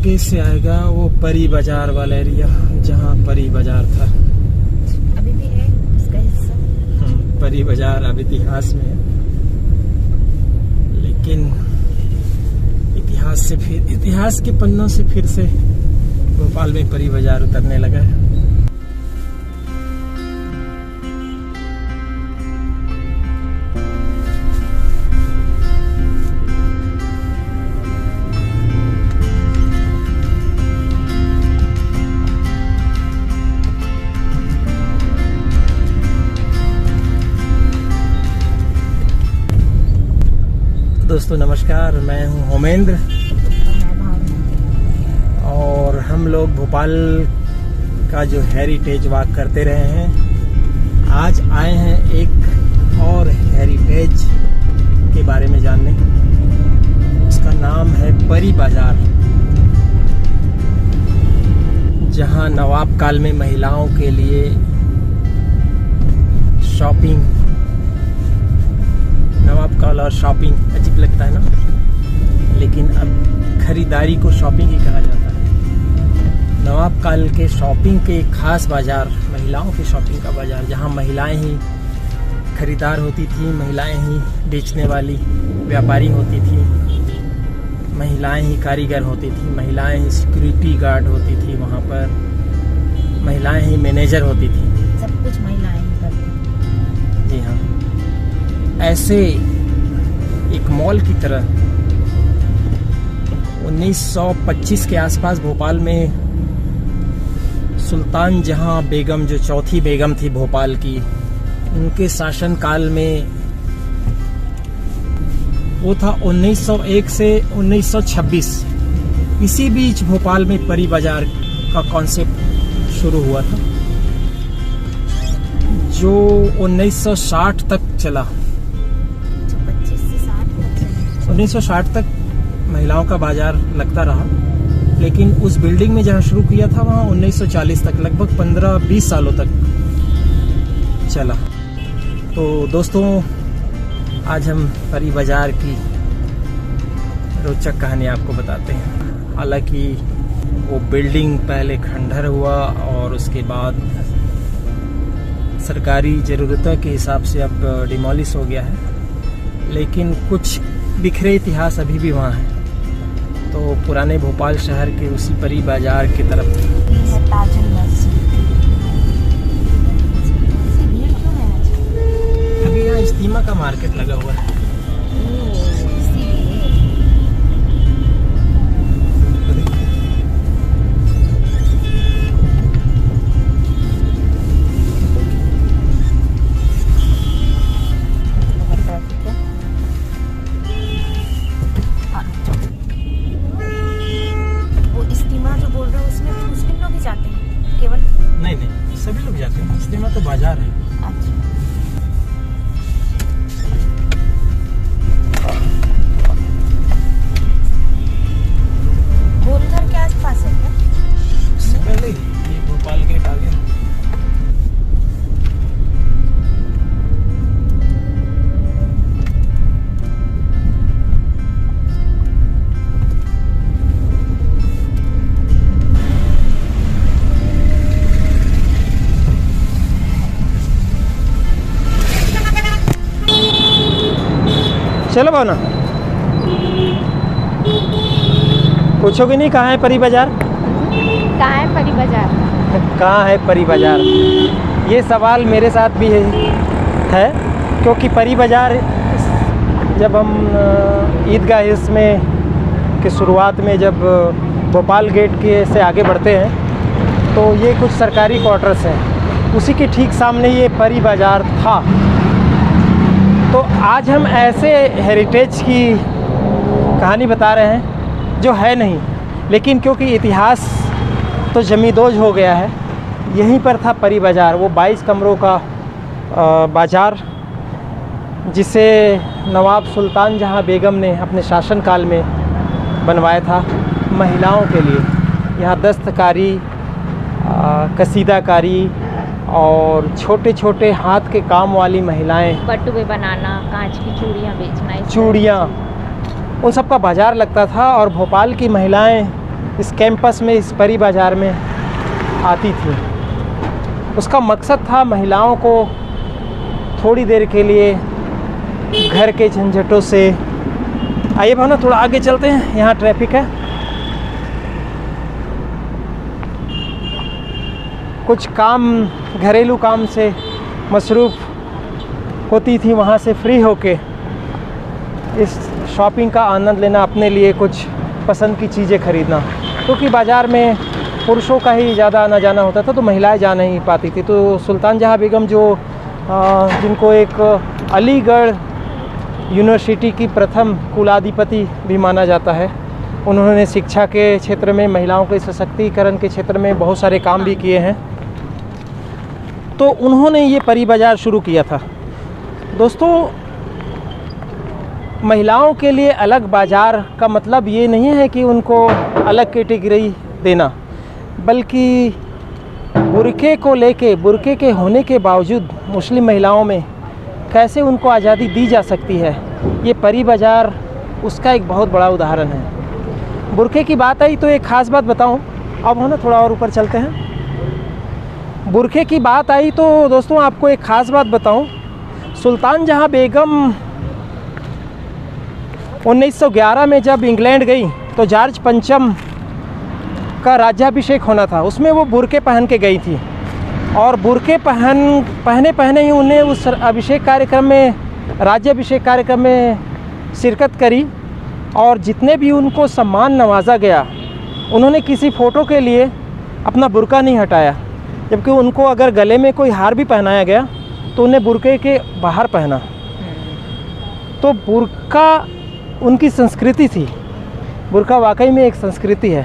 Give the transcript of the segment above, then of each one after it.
आगे से आएगा वो परी बाजार वाला एरिया, जहाँ परी बाजार था। अभी भी है उसका हिस्सा। परी बाजार अब इतिहास में है, लेकिन इतिहास के पन्नों से फिर से भोपाल में परी बाजार उतरने लगा है। दोस्तों नमस्कार, मैं हूं होमेंद्र और हम लोग भोपाल का जो हेरिटेज वॉक करते रहे हैं। आज आए हैं एक और हेरिटेज के बारे में जानने। उसका नाम है परी बाजार, जहां नवाब काल में महिलाओं के लिए शॉपिंग, नवाब काल और शॉपिंग अजीब लगता है ना, लेकिन अब खरीदारी को शॉपिंग ही कहा जाता है। नवाब काल के शॉपिंग के खास बाजार, महिलाओं के शॉपिंग का बाजार, जहां महिलाएं ही खरीदार होती थी, महिलाएं ही बेचने वाली व्यापारी होती थी, महिलाएं ही कारीगर होती थी, महिलाएं ही सिक्योरिटी गार्ड होती थी, वहां पर महिलाएं ही मैनेजर होती थी। सब कुछ महिलाएं ही करती थी। जी हाँ, ऐसे एक मॉल की तरह 1925 के आसपास भोपाल में सुल्तान जहां बेगम, जो चौथी बेगम थी भोपाल की, उनके शासन काल में वो था 1901 से 1926। इसी बीच भोपाल में परी बाजार का कॉन्सेप्ट शुरू हुआ था, जो 1960 तक चला। 1960 तक महिलाओं का बाजार लगता रहा, लेकिन उस बिल्डिंग में जहाँ शुरू किया था वहाँ 1940 तक, लगभग 15-20 सालों तक चला। तो दोस्तों, आज हम परी बाजार की रोचक कहानी आपको बताते हैं। हालांकि वो बिल्डिंग पहले खंडहर हुआ और उसके बाद सरकारी ज़रूरतों के हिसाब से अब डिमोलिश हो गया है, लेकिन कुछ बिखरे इतिहास अभी भी वहाँ है। तो पुराने भोपाल शहर के उसी परी बाजार की तरफ ताजुल मस्जिद। भीड़ क्यों है आज? अभी यहाँ इस्तीमा का मार्केट लगा हुआ है। नहीं, सभी लोग जाते हैं। इस्तीमा तो बाजार है। अच्छा। गोलघर के आसपास है क्या? उससे पहले ये भोपाल गेट आगे। चलो भावना, पूछोगे नहीं कहाँ है परी बाजार? कहाँ है परी बाजार? कहाँ है परी बाजार, ये सवाल मेरे साथ भी है, क्योंकि परी बाजार जब हम ईदगाह हिल्स में के शुरुआत में जब भोपाल गेट के से आगे बढ़ते हैं, तो ये कुछ सरकारी क्वार्टर्स हैं, उसी के ठीक सामने ये परी बाजार था। तो आज हम ऐसे हेरिटेज की कहानी बता रहे हैं जो है नहीं, लेकिन क्योंकि इतिहास तो जमींदोज हो गया है, यहीं पर था परी बाजार, वो 22 कमरों का बाजार, जिसे नवाब सुल्तान जहां बेगम ने अपने शासनकाल में बनवाया था महिलाओं के लिए। यहाँ दस्तकारी, कसीदाकारी और छोटे छोटे हाथ के काम वाली महिलाएं, बटुए बनाना, कांच की चूड़ियाँ बेचना, चूड़ियाँ, उन सब का बाजार लगता था। और भोपाल की महिलाएं इस कैंपस में, इस परी बाज़ार में आती थी। उसका मकसद था महिलाओं को थोड़ी देर के लिए घर के झंझटों से, आइए भावना थोड़ा आगे चलते हैं, यहाँ ट्रैफिक है, कुछ काम, घरेलू काम से मसरूफ़ होती थी, वहाँ से फ्री होके इस शॉपिंग का आनंद लेना, अपने लिए कुछ पसंद की चीज़ें खरीदना, क्योंकि बाज़ार में पुरुषों का ही ज़्यादा आना जाना होता था, तो महिलाएं जा नहीं पाती थी। तो सुल्तान जहाँ बेगम जो जिनको एक अलीगढ़ यूनिवर्सिटी की प्रथम कुलाधिपति भी माना जाता है, उन्होंने शिक्षा के क्षेत्र में, महिलाओं के सशक्तिकरण के क्षेत्र में बहुत सारे काम भी किए हैं। तो उन्होंने ये परी बाज़ार शुरू किया था। दोस्तों, महिलाओं के लिए अलग बाज़ार का मतलब ये नहीं है कि उनको अलग कैटेगरी देना, बल्कि बुर्के को लेके, बुर्के के होने के बावजूद मुस्लिम महिलाओं में कैसे उनको आज़ादी दी जा सकती है, ये परी बाज़ार उसका एक बहुत बड़ा उदाहरण है। बुर्के की बात आई तो एक ख़ास बात बताऊं, अब हम ना थोड़ा और ऊपर चलते हैं। बुर्के की बात आई तो दोस्तों आपको एक ख़ास बात बताऊं, सुल्तान जहाँ बेगम 1911 में जब इंग्लैंड गई तो जॉर्ज पंचम का राज्याभिषेक होना था, उसमें वो बुर्के पहन के गई थी, और बुर्के पहने ही उन्हें उस अभिषेक कार्यक्रम में, राज्याभिषेक कार्यक्रम में शिरकत करी, और जितने भी उनको सम्मान नवाजा गया, उन्होंने किसी फ़ोटो के लिए अपना बुर्का नहीं हटाया, जबकि उनको अगर गले में कोई हार भी पहनाया गया तो उन्हें बुर्के के बाहर पहना। तो बुर्का उनकी संस्कृति थी, बुर्का वाकई में एक संस्कृति है।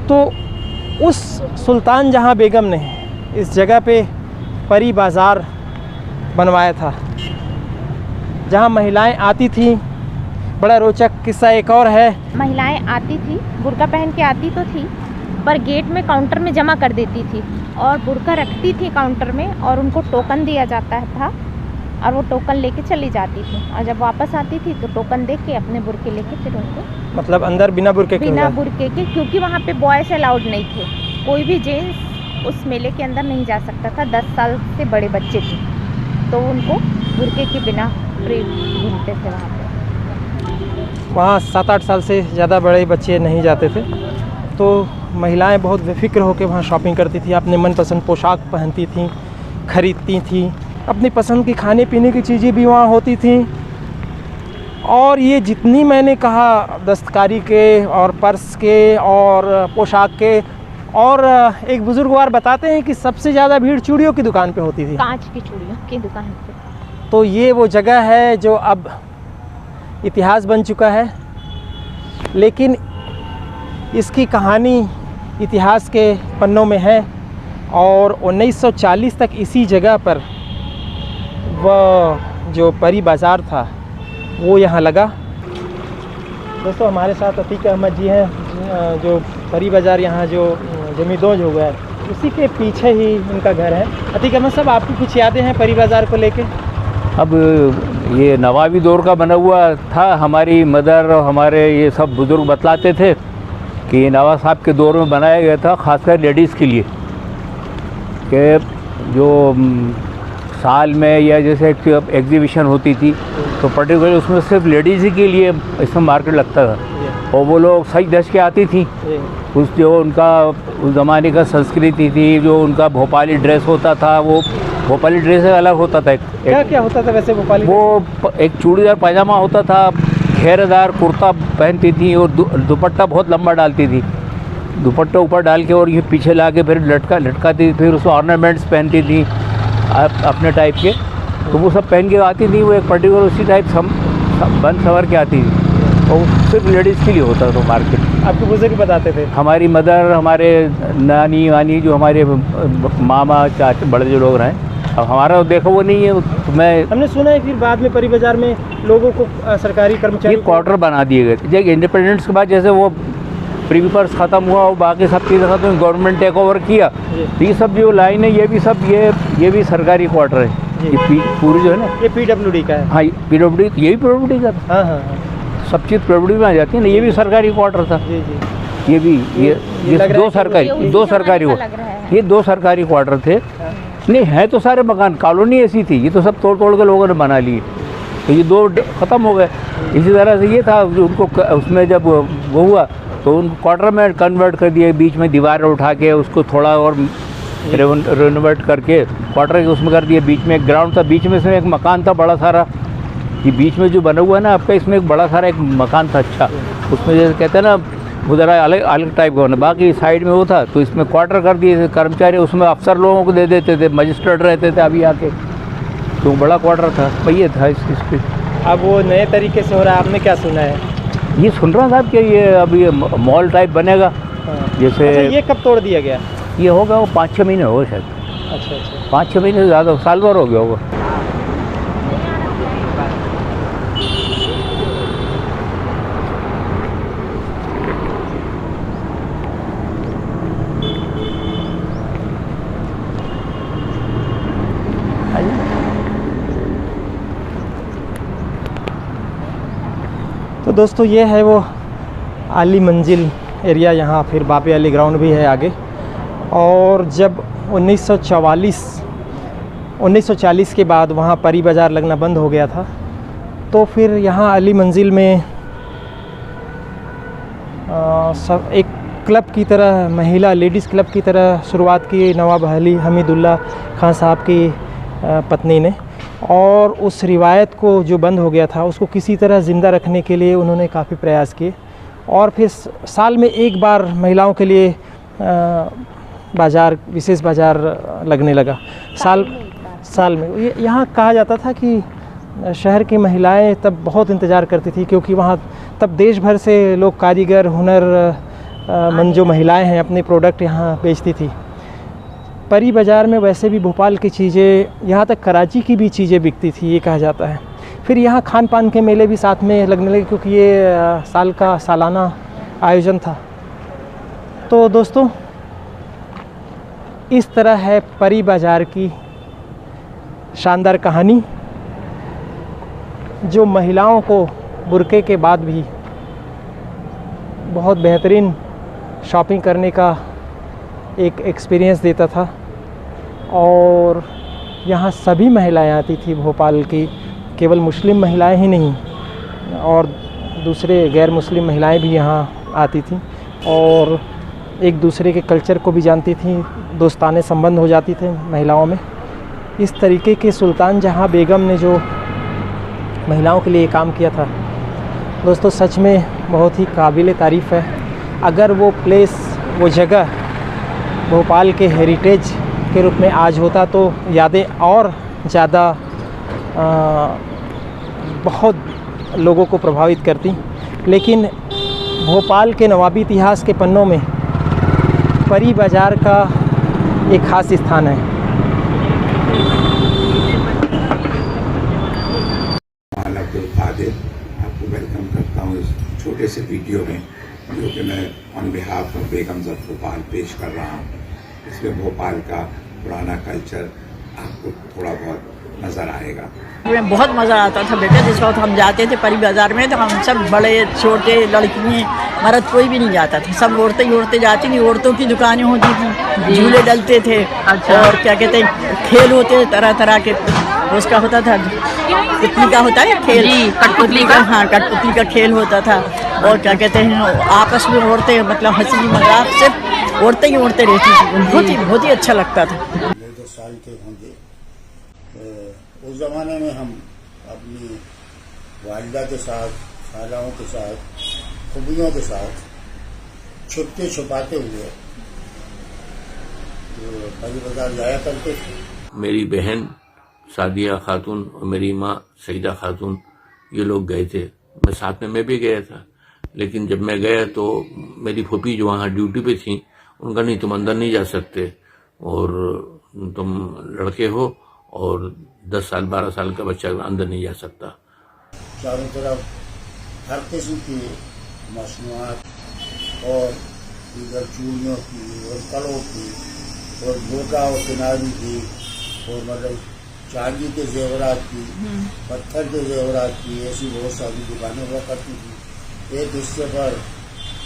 तो उस सुल्तान जहाँ बेगम ने इस जगह पे परी बाज़ार बनवाया था, जहाँ महिलाएं आती थी। बड़ा रोचक किस्सा एक और है। महिलाएं आती थी, बुर्का पहन के आती तो थी, पर गेट में काउंटर में जमा कर देती थी और बुर्का रखती थी काउंटर में, और उनको टोकन दिया जाता था और वो टोकन लेके चली जाती थी, और जब वापस आती थी तो टोकन दे के अपने बुर्के लेके फिर उनको, मतलब अंदर बिना बुर्के के, क्योंकि वहाँ पे बॉयज़ अलाउड नहीं थे, कोई भी जेंट्स उस मेले के अंदर नहीं जा सकता था। 10 साल से बड़े बच्चे थे तो उनको बुर्के के बिना फ्री घूमते थे वहाँ पे। वहाँ 7-8 साल से ज़्यादा बड़े बच्चे नहीं जाते थे। तो महिलाएं बहुत बेफिक्र होकर वहाँ शॉपिंग करती थी, अपने मनपसंद पोशाक पहनती थीं, खरीदती थीं, अपनी पसंद की खाने पीने की चीज़ें भी वहाँ होती थीं। और ये जितनी मैंने कहा दस्तकारी के और पर्स के और पोशाक के, और एक बुजुर्गवार बताते हैं कि सबसे ज़्यादा भीड़ चूड़ियों की दुकान पे होती थी, कांच की चूड़ियों की दुकान पे। तो ये वो जगह है जो अब इतिहास बन चुका है, लेकिन इसकी कहानी इतिहास के पन्नों में है। और 1940 तक इसी जगह पर वह जो परी बाज़ार था वो यहाँ लगा। दोस्तों, हमारे साथ अतीक अहमद जी हैं, जो परी बाज़ार यहाँ जो जमींदोज हो गया है उसी के पीछे ही इनका घर है। अतीक अहमद साहब, आपकी कुछ यादें हैं परी बाज़ार को लेके? अब ये नवाबी दौर का बना हुआ था, हमारी मदर और हमारे ये सब बुज़ुर्ग बतलाते थे कि ये नवाब साहब के दौर में बनाया गया था, ख़ासकर लेडीज़ के लिए, कि जो साल में या जैसे एग्जीबिशन होती थी तो पर्टिकुलर उसमें सिर्फ लेडीज़ ही के लिए इसमें मार्केट लगता था, और वो लोग सज धज के आती थी। उस जो उनका उस ज़माने का संस्कृति थी, जो उनका भोपाली ड्रेस होता था, वो भोपाली ड्रेस अलग होता था। क्या होता था वैसे भोपाली? वो एक चूड़ीदार पायजामा होता था, घेरदार कुर्ता पहनती थी, और दुपट्टा बहुत लंबा डालती थी, दुपट्टा ऊपर डाल के और ये पीछे ला के फिर लटकाती थी, फिर उसमें ऑर्नामेंट्स पहनती थी अपने टाइप के, तो वो सब पहन के आती थी। वो एक पर्टिकुलर उसी टाइप बन सवर के आती थी, और सिर्फ लेडीज़ के लिए होता था मार्केट। आपके बुजुर्ग बताते थे? हमारी मदर, हमारे नानी वानी, जो हमारे मामा चाचा बड़े जो लोग रहे, अब हमारा देखो वो नहीं है। तो हमने सुना है फिर बाद में परी बाज़ार में लोगों को सरकारी कर्मचारी क्वार्टर बना दिए गए थे। जब इंडिपेंडेंस के बाद जैसे वो प्रीवी पर्स ख़त्म हुआ और बाकी सब चीज़ें ख़त्म, गवर्नमेंट टेक ओवर किया, तो ये सब जो लाइन है ये भी सब ये भी सरकारी क्वार्टर है। ये पूरी जो है ना, ये PWD का है। हाँ, PWD, यही PWD का था। हाँ। सब चीज़ प्रॉपर्टी में आ जाती है ना। ये भी सरकारी क्वार्टर था, जी जी। ये भी ये लग रहा दो है कि सरकारी, ये दो उसी सरकारी जमाने का लग रहा है। ये 2 सरकारी क्वार्टर थे। नहीं है तो सारे मकान, कॉलोनी ऐसी थी, ये तो सब तोड़ तोड़ के लोगों ने बना लिए, तो ये 2 ख़त्म हो गए। इसी तरह से ये था जो उनको उसमें जब वो हुआ तो उनको क्वार्टर में कन्वर्ट कर दिया, बीच में दीवार उठा के उसको थोड़ा और रेनोवेट करके क्वार्टर के उसमें कर दिया। बीच में एक ग्राउंड था, बीच में इसमें एक मकान था बड़ा सारा। ये बीच में जो बना हुआ है ना आपका, इसमें एक बड़ा सारा एक मकान था अच्छा, उसमें जैसे कहते हैं ना उधर अलग अलग टाइप का होना, बाकी साइड में वो था, तो इसमें क्वार्टर कर दिए। कर्मचारी उसमें अफसर लोगों को दे देते थे, मजिस्ट्रेट रहते थे अभी आके, तो बड़ा क्वार्टर था। भाई ये था इस पर। अब वो नए तरीके से हो रहा है, आपने क्या सुना है? ये सुन रहा साहब कि ये अब ये मॉल टाइप बनेगा। जैसे अच्छा, ये कब तोड़ दिया गया? ये होगा वो 5-6 महीने हो गए शायद, अच्छा अच्छा। 5-6 महीने से ज़्यादा, साल भर हो गया होगा। तो दोस्तों ये है वो आली मंजिल एरिया, यहाँ फिर बापे अली ग्राउंड भी है आगे। और जब 1940 के बाद वहाँ परी बाज़ार लगना बंद हो गया था, तो फिर यहाँ अली मंजिल में सब एक क्लब की तरह, महिला लेडीज़ क्लब की तरह शुरुआत की नवाब अली हमीदुल्लाह खान साहब की पत्नी ने। और उस रिवायत को जो बंद हो गया था उसको किसी तरह ज़िंदा रखने के लिए उन्होंने काफ़ी प्रयास किए। और फिर साल में एक बार महिलाओं के लिए बाज़ार, विशेष बाज़ार लगने लगा। साल में यहाँ कहा जाता था कि शहर की महिलाएं तब बहुत इंतज़ार करती थी, क्योंकि वहाँ तब देश भर से लोग कारीगर, हुनरमंद जो महिलाएं हैं अपने प्रोडक्ट यहाँ बेचती थी। परी बाज़ार में वैसे भी भोपाल की चीज़ें, यहाँ तक कराची की भी चीज़ें बिकती थी, ये कहा जाता है। फिर यहाँ खान पान के मेले भी साथ में लगने लगे, क्योंकि ये साल का सालाना आयोजन था। तो दोस्तों इस तरह है परी बाज़ार की शानदार कहानी, जो महिलाओं को बुर्के के बाद भी बहुत बेहतरीन शॉपिंग करने का एक एक्सपीरियंस देता था। और यहाँ सभी महिलाएं आती थी भोपाल की, केवल मुस्लिम महिलाएं ही नहीं, और दूसरे गैर मुस्लिम महिलाएं भी यहाँ आती थीं और एक दूसरे के कल्चर को भी जानती थीं, दोस्ताने संबंध हो जाती थे महिलाओं में। इस तरीके के सुल्तान जहाँ बेगम ने जो महिलाओं के लिए काम किया था दोस्तों, सच में बहुत ही काबिल तारीफ़ है। अगर वो प्लेस, वो जगह भोपाल के हेरिटेज के रूप में आज होता तो यादें और ज़्यादा बहुत लोगों को प्रभावित करती। लेकिन भोपाल के नवाबी इतिहास के पन्नों में परी बाज़ार का एक ख़ास स्थान है। अब्दुल कादिर आपको वेलकम करता हूँ इस छोटे से वीडियो में, जो कि मैं on behalf of Begums of Bhopal पेश कर रहा हूँ। इसमें भोपाल का पुराना कल्चर आपको थोड़ा बहुत नज़र आएगा। हमें बहुत मज़ा आता था बेटा, जिस वक्त हम जाते थे परी बाज़ार में तो हम सब बड़े छोटे, लड़कियाँ, मर्द कोई भी नहीं जाता था, सब औरतें ही औरतें जाती थी। औरतों की दुकानें होती थी, झूले डलते थे, और क्या कहते हैं खेल होते तरह तरह के। उसका होता था पुतली का होता है खेल, कठपुतली का, हाँ कठपुतली का खेल होता था। और क्या कहते हैं आपस में औरतें, मतलब हंसी मजाक, सिर्फ औरतें ही औरतें रहती थी। बहुत ही अच्छा लगता था। 2 साल के होंगे, उस ज़माने में हम अपनी वालिदा के साथ, खालाओं के साथ, खुबियों के साथ छुपते छुपाते हुए परी बाज़ार जाया करते थे। मेरी बहन सादिया खातून और मेरी माँ सईदा खातून, ये लोग गए थे, मैं साथ में मैं भी गया था। लेकिन जब मैं गया तो मेरी फूफी जो वहाँ ड्यूटी पे थी, उनका नहीं, तुम अंदर नहीं जा सकते, और तुम लड़के हो और 10 साल 12 साल का बच्चा अंदर नहीं जा सकता। चारों तरफ हर किस्म की मसनूआत और इधर चूड़ियों की और कड़ों की और बोका और किनारी की और मतलब चांदी के जेवरात की, पत्थर के जेवरात की, ऐसी बहुत सारी दुकानें हुआ करती थी। एक हिस्से पर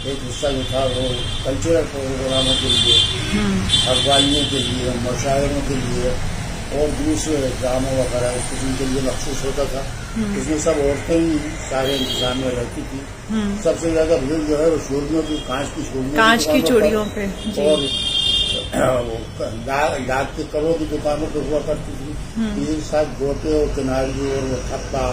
एक हिस्सा जो था वो कल्चरल प्रोग्रामों के लिए, अखबारियों के लिए, मुशायरों के लिए और दूसरे ड्रामों वगैरह इस किस्म के लिए मखसूस होता था। इसमें सब औरतें ही सारे इंतजाम में रहती थी। सबसे ज्यादा भीड़ जो है वो चूड़ियों की, कांच की चूड़ियों पे और लाख के करोड़ की दुकानों पे हुआ करती थी। ये साथ गोटे और किनारी और थप्पा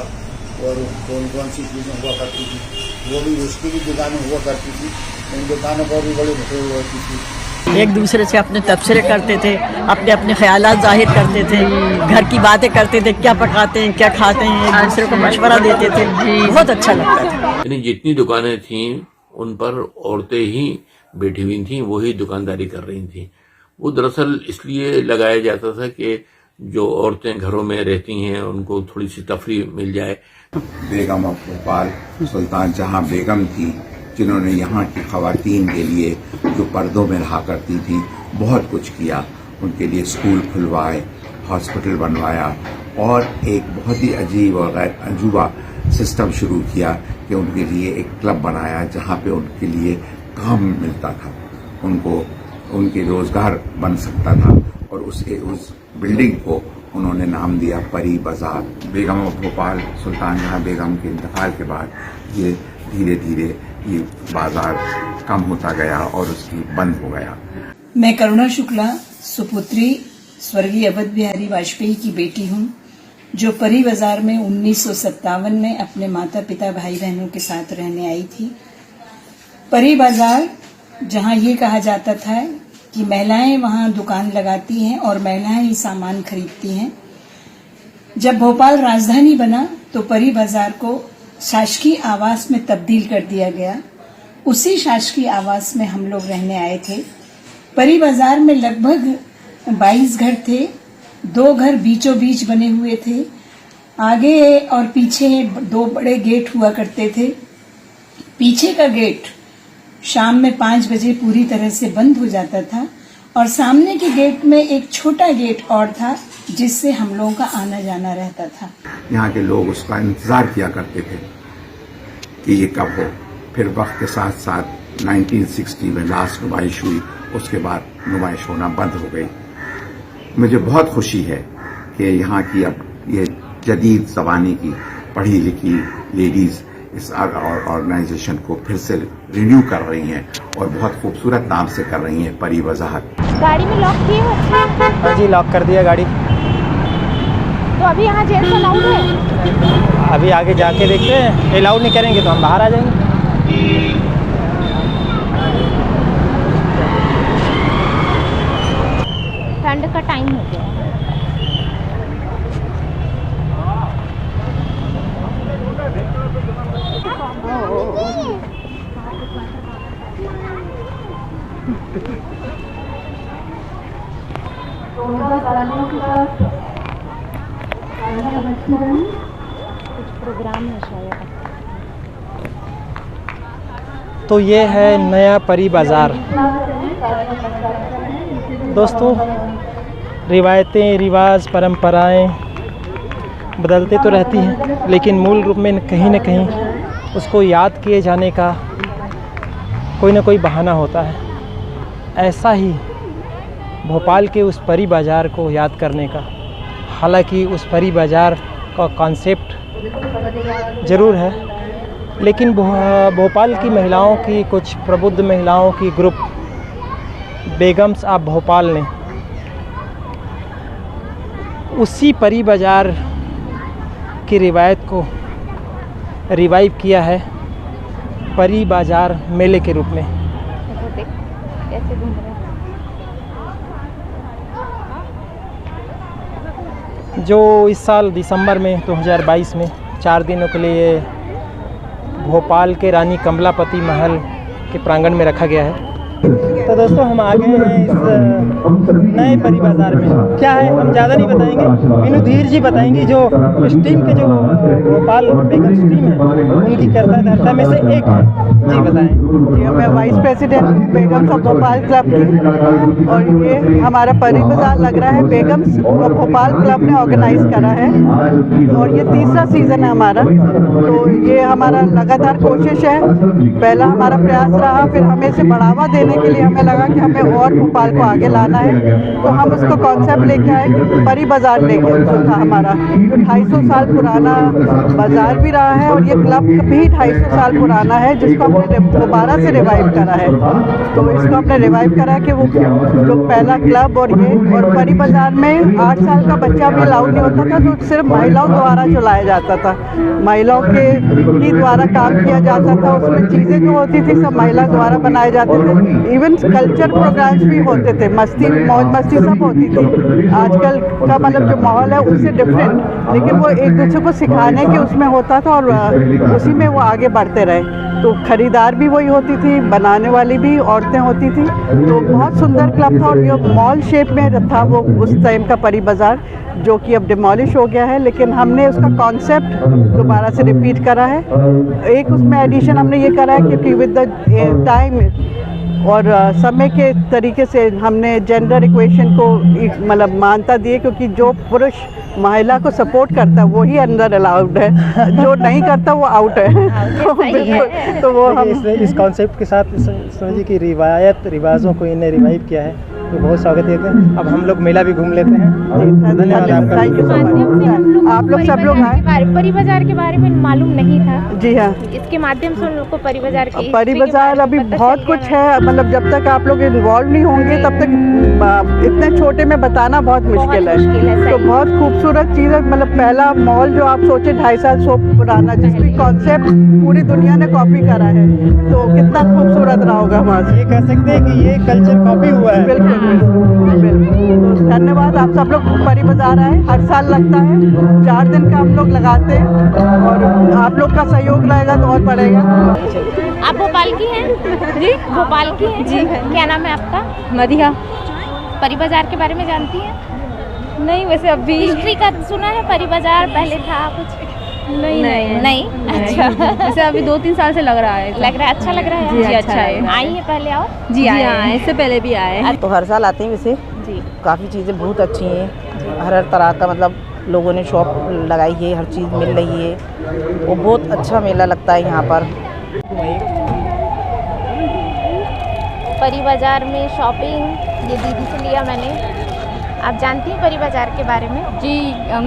और कौन कौन सी चीजें हुआ करती थी, वो भी उसकी भी दुकानें हुआ करती थी। उन दुकानों पर भी बड़ी भीड़ होती थी। एक दूसरे से अपने तबसरे करते थे, अपने अपने ख्यालात जाहिर करते थे, घर की बातें करते थे, क्या पकाते हैं, क्या खाते हैं, एक दूसरे को मशवरा देते थे। बहुत अच्छा लगता था। यानी जितनी दुकानें थीं उन पर औरतें ही बैठी हुई थीं, वही दुकानदारी कर रही थीं। वो दरअसल इसलिए लगाया जाता था कि जो औरतें घरों में रहती हैं उनको थोड़ी सी तफरीह मिल जाए। बेगम ऑफ भोपाल सुल्तान जहां बेगम थी, जिन्होंने यहाँ की खवातीन के लिए जो पर्दों में रहा करती थी बहुत कुछ किया। उनके लिए स्कूल खुलवाए, हॉस्पिटल बनवाया और एक बहुत ही अजीब और गैर अजूबा सिस्टम शुरू किया कि उनके लिए एक क्लब बनाया जहाँ पे उनके लिए काम मिलता था, उनको उनके रोजगार बन सकता था। और उस बिल्डिंग को उन्होंने नाम दिया परी बाजार। बेगम ऑफ भोपाल सुल्तान जहां बेगम के इंतकाल के बाद ये धीरे धीरे ये बाजार कम होता गया और उसकी बंद हो गया। मैं करुणा शुक्ला, सुपुत्री स्वर्गीय अवध बिहारी वाजपेयी की बेटी हूँ, जो परी बाजार में 1957 में अपने माता पिता भाई बहनों के साथ रहने आई थी। परी बाजार जहाँ ये कहा जाता था कि महिलाएं वहाँ दुकान लगाती हैं और महिलाएं ही सामान खरीदती हैं। जब भोपाल राजधानी बना तो परी बाजार को शासकीय आवास में तब्दील कर दिया गया। उसी शासकीय आवास में हम लोग रहने आए थे। परी बाजार में लगभग 22 घर थे। 2 घर बीचों बीच बने हुए थे। आगे और पीछे 2 बड़े गेट हुआ करते थे। पीछे का गेट शाम में 5 बजे पूरी तरह से बंद हो जाता था और सामने के गेट में एक छोटा गेट और था जिससे हम लोगों का आना जाना रहता था। यहाँ के लोग उसका इंतजार किया करते थे कि ये कब हो। फिर वक्त के साथ साथ 1960 में लास्ट नुमाइश हुई, उसके बाद नुमाइश होना बंद हो गई। मुझे बहुत खुशी है कि यहाँ की अब ये जदीद ज़माने की पढ़ी लिखी लेडीज इस ऑर्गेनाइजेशन को फिर से रिन्यू कर रही हैं और बहुत खूबसूरत नाम से कर रही हैं, परी बाजार। गाड़ी में लॉक किए हो? हाँ जी, लॉक कर दिया गाड़ी। तो अभी यहाँ जेंट्स अलाउड है? अभी आगे जाके देखते हैं, अलाउड नहीं करेंगे तो हम बाहर आ जाएंगे। ठंड का टाइम हो गया। कुछ प्रोग्राम है शायद। तो ये है नया परी बाज़ार। दोस्तों, रिवायतें, रिवाज, परंपराएं बदलते तो रहती हैं, लेकिन मूल रूप में कहीं न कहीं उसको याद किए जाने का कोई ना कोई बहाना होता है। ऐसा ही भोपाल के उस परी बाज़ार को याद करने का, हालांकि उस परी बाज़ार का कॉन्सेप्ट ज़रूर है, लेकिन भोपाल की महिलाओं की, कुछ प्रबुद्ध महिलाओं की ग्रुप बेगम्स ऑफ भोपाल ने उसी परी बाज़ार की रिवायत को रिवाइव किया है परी बाज़ार मेले के रूप में। देख कैसे घूम रहे हैं। जो इस साल दिसंबर में 2022 में 4 दिनों के लिए भोपाल के रानी कमलापति महल के प्रांगण में रखा गया है। तो दोस्तों हम आ गए हैं इस नए परी बाज़ार में। क्या है हम ज़्यादा नहीं बताएंगे, मीनू धीर जी बताएंगी जो इस टीम के जो भोपाल बेगम्स टीम है उनकी कर्ता धर्ता में से एक है। जी बताएं। जी मैं vice president Begums of Bhopal club की, और ये हमारा परी बाज़ार लग रहा है बेगम्स ऑफ भोपाल क्लब ने ऑर्गेनाइज करा है और ये तीसरा सीज़न है हमारा। तो ये हमारा लगातार कोशिश है, पहला हमारा प्रयास रहा, फिर हमें इसे बढ़ावा देने के लिए हमें लगा कि हमें और भोपाल को आगे लाना है। तो हम उसको कॉन्सेप्ट लेके आए कि परी बाज़ार लेके जो था हमारा, जो 250 साल पुराना बाज़ार भी रहा है और ये क्लब भी 250 साल पुराना है, जिसको हमने दोबारा से रिवाइव करा है। तो इसको हमने रिवाइव करा कि वो जो पहला क्लब और ये, और परी बाज़ार में 8 साल का बच्चा भी अलाउड नहीं होता था, जो सिर्फ महिलाओं द्वारा चलाया जाता था, महिलाओं के ही द्वारा काम किया जाता था। उसमें चीज़ें जो होती थी सब महिला द्वारा बनाए जाते थे। इवन कल्चर प्रोग्राम्स भी होते थे, मस्ती मौज मस्ती सब होती थी। आजकल का मतलब जो माहौल है उससे डिफरेंट, लेकिन वो एक दूसरे को सिखाने के उसमें होता था और उसी में वो आगे बढ़ते रहे। तो ख़रीदार भी वही होती थी, बनाने वाली भी औरतें होती थी। तो बहुत सुंदर क्लब था और ये मॉल शेप में था वो उस टाइम का परी बाज़ार, जो कि अब डिमोलिश हो गया है, लेकिन हमने उसका कॉन्सेप्ट दोबारा से रिपीट करा है। एक उसमें एडिशन हमने ये करा है क्योंकि विद द टाइम और समय के तरीके से हमने जेंडर इक्वेशन को मतलब मान्यता दी है, क्योंकि जो पुरुष महिला को सपोर्ट करता है वही अंदर अलाउड है, जो नहीं करता वो आउट है। तो बिल्कुल, तो वो हम इस कॉन्सेप्ट के साथ सोनी जी की रिवायत रिवाजों को इन्हें रिवाइव किया है, तो बहुत स्वागत है। अब हम लोग मेला भी घूम लेते हैं। धन्यवाद आपका। Thank you so much. आप लोग सब लोग आए। परी बाज़ार के बारे में मालूम नहीं था। जी हाँ, इसके माध्यम से उन लोग को परी बाज़ार की परी बाज़ार अभी बहुत कुछ है, मतलब जब तक आप लोग इन्वॉल्व नहीं होंगे तब तक इतने छोटे में बताना बहुत मुश्किल है। तो बहुत खूबसूरत चीज़ है, मतलब पहला मॉल जो आप सोचे 250 साल पुराना, जिसकी कॉन्सेप्ट पूरी दुनिया ने कॉपी करा है, तो कितना खूबसूरत रहा होगा वहाँ से। ये कह सकते हैं कि ये कल्चर कॉपी हुआ है। बिल्कुल बिल्कुल। तो धन्यवाद, आप सब लोग परी बाज़ार आए, हर साल लगता है, 4 दिन का हम लोग लगाते हैं और आप लोग का सहयोग रहेगा तो और बढ़ेगा। आप भोपाल की हैं? जी भोपाल की हैं? जी। क्या नाम है आपका? मदिहा। परी बाज़ार के बारे में जानती हैं? नहीं, वैसे अभी हिस्ट्री का सुना है, परी बाज़ार पहले था कुछ? नहीं। अच्छा, वैसे अभी 2-3 साल से लग रहा है। लग रहा है, अच्छा लग रहा है। जी अच्छा है। आई है पहले? आओ जी आए, इससे पहले भी आए। तो हर साल आते हैं वैसे। जी। काफ़ी चीज़ें बहुत अच्छी हैं, हर तरह का मतलब लोगों ने शॉप लगाई है, हर चीज़ मिल रही है, वो बहुत अच्छा मेला लगता है यहाँ पर। परी बाज़ार में शॉपिंग ये दीदी से लिया मैंने। आप जानती हैं परी बाज़ार के बारे में? जी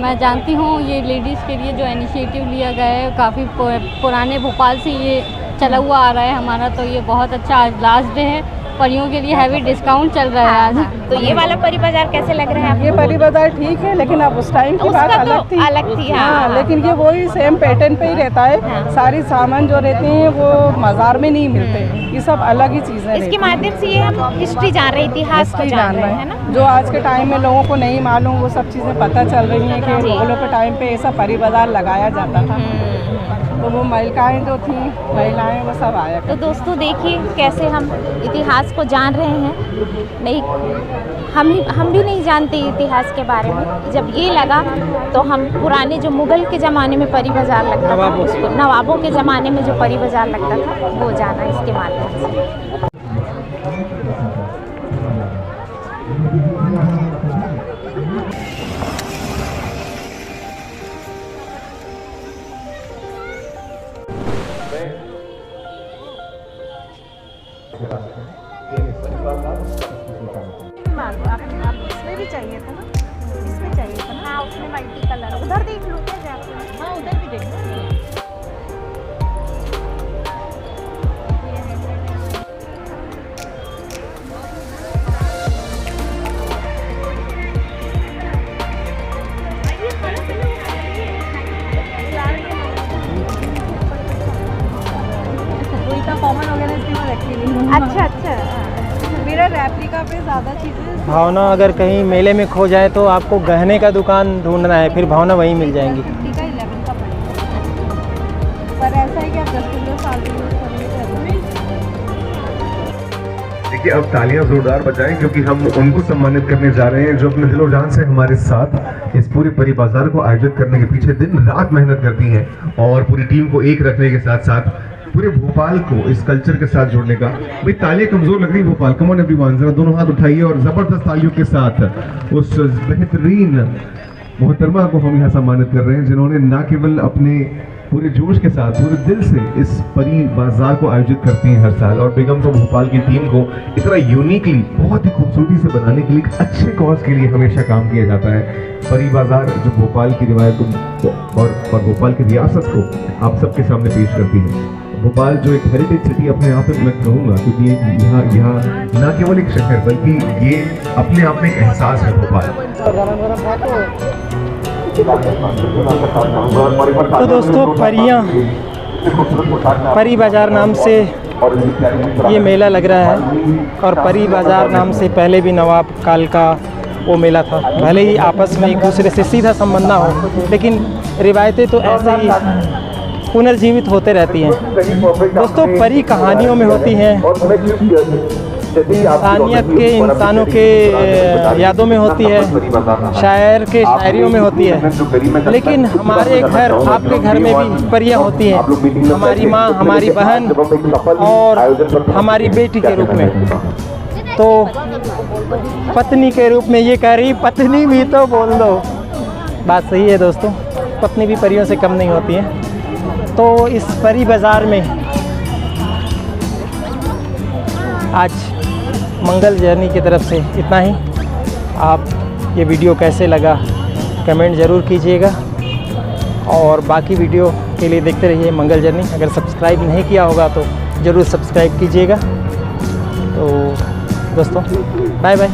मैं जानती हूँ, ये लेडीज़ के लिए जो इनिशिएटिव लिया गया है, काफ़ी पुराने भोपाल से ये चला हुआ आ रहा है हमारा, तो ये बहुत अच्छा। आज लास्ट डे है, परियों के लिए हैवी डिस्काउंट चल रहा है आज। तो ये वाला परी बाज़ार कैसे लग रहा है आपको? ये परी बाज़ार ठीक है, लेकिन अब उस टाइम की बात अलग थी। हाँ, लेकिन ये वही सेम पैटर्न पे ही रहता है। सारी सामान जो रहते हैं वो बाजार में नहीं मिलते, ये सब अलग ही चीज़ें। इसके माध्यम से ये हम हिस्ट्री जान रहे हैं, इतिहास को जान रहे हैं ना, जो आज के टाइम में लोगों को नहीं मालूम, वो सब चीज़ें पता चल रही हैं कि मुगलों के टाइम पे ऐसा परी बाज़ार लगाया जाता था। तो वो महिलाएं जो थी, महिलाएं वो सब आया। तो दोस्तों देखिए कैसे हम इतिहास को जान रहे हैं। नहीं, हम भी नहीं जानते इतिहास के बारे में। जब ये लगा तो हम पुराने जो मुग़ल के ज़माने में परी बाज़ार लगता था, उसको नवाबों के ज़माने में जो परी बाज़ार लगता था वो जाना इसके माध्यम से। इसमें भी चाहिए था ना, इसमें चाहिए था ना। हाँ, उसमें मल्टी कलर। उधर देख लो क्या जाके। हाँ, उधर भी देख लो। कॉमन वगैरह इसके में रखी हुई। अच्छा। मेरा रेप्लिका पे ज़्यादा चीज़ें। भावना अगर कहीं मेले में खो जाए तो आपको गहने का दुकान ढूंढना है, फिर भावना वहीं मिल जाएंगी। 11 का पड़ेगा, पर ऐसा है कि आप 10-15 साल भी यूज़ करेंगे। देखिए अब तालियां जोरदार बजाएं क्योंकि हम उनको सम्मानित करने जा रहे हैं जो अपने दिलो जान से हमारे साथ इस पूरे परी बाजार को आयोजित करने के पीछे दिन रात मेहनत करती हैं और पूरी टीम को एक रखने के साथ साथ पूरे भोपाल को इस कल्चर के साथ जोड़ने का। भाई तालियां कमजोर लग रही भोपाल, कम ऑन एवरीवन, जरा दोनों हाथ उठाइए और जबरदस्त तालियों के साथ उस बेहतरीन मोहतरमा को हम यहाँ सम्मानित कर रहे हैं जिन्होंने न केवल अपने पूरे जोश के साथ पूरे दिल से इस परी बाजार को आयोजित करती हैं हर साल, और बेगम्स ऑफ भोपाल की टीम को इतना यूनिकली बहुत ही खूबसूरती से बनाने के लिए एक अच्छे कॉज के लिए हमेशा काम किया जाता है। परी बाजार जो भोपाल की रिवायतों और भोपाल की रियासत को आप सबके सामने पेश करती है। भोपाल जो एक हेरिटेज सिटी अपने आप में मैं कहूँगा क्योंकि यहाँ न केवल एक शहर बल्कि ये अपने आप में एक एहसास है भोपाल। तो दोस्तों परी बाजार नाम से ये मेला लग रहा है और परी बाजार नाम से पहले भी नवाब काल का वो मेला था। भले ही आपस में एक दूसरे से सीधा संबंध ना हो लेकिन रिवायतें तो ऐसे ही पुनर्जीवित होते रहती हैं। दोस्तों परी कहानियों में होती हैं, इंसानियत के इंसानों के यादों में होती है, शायर के शायरियों में होती है, लेकिन हमारे घर आपके घर में भी परियां होती हैं, हमारी माँ, हमारी बहन और हमारी बेटी के रूप में। तो पत्नी के रूप में ये कह रही पत्नी भी तो बोल दो, बात सही है दोस्तों, पत्नी भी परियों से कम नहीं होती है। तो इस परी बाज़ार में आज मंगल जर्नी की तरफ से इतना ही। आप ये वीडियो कैसे लगा कमेंट ज़रूर कीजिएगा और बाकी वीडियो के लिए देखते रहिए मंगल जर्नी। अगर सब्सक्राइब नहीं किया होगा तो ज़रूर सब्सक्राइब कीजिएगा। तो दोस्तों बाय बाय।